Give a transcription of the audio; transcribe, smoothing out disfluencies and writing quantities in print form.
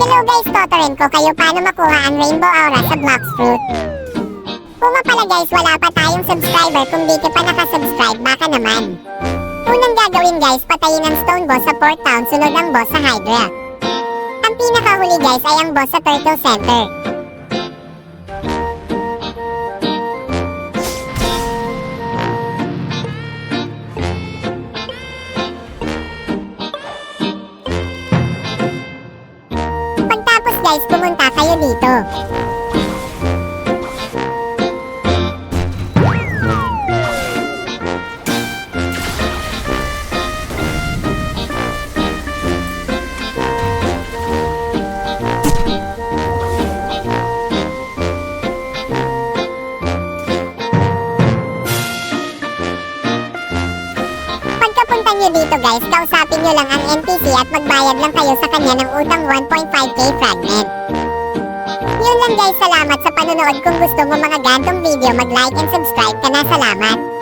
Hello guys, tuturin ko kayo paano makuha ang rainbow aura sa Blox Fruit. Kung nga pala guys, wala pa tayong subscriber, kung di ka pa nakasubscribe, baka naman. Unang gagawin guys, patayin ang stone boss sa Port Town, sunod ang boss sa Hydra. Ang pinakahuli guys ay ang boss sa Turtle Center. Pagtapos guys, pumunta kayo dito. Pagkapunta nyo dito guys, kausapin nyo lang ang NPC at magbayad lang kayo sa kanya ng utang 1.5k fragment. Yun lang guys, salamat sa panonood. Kung gusto mo mga gantong video, mag-like and subscribe ka na. Salamat.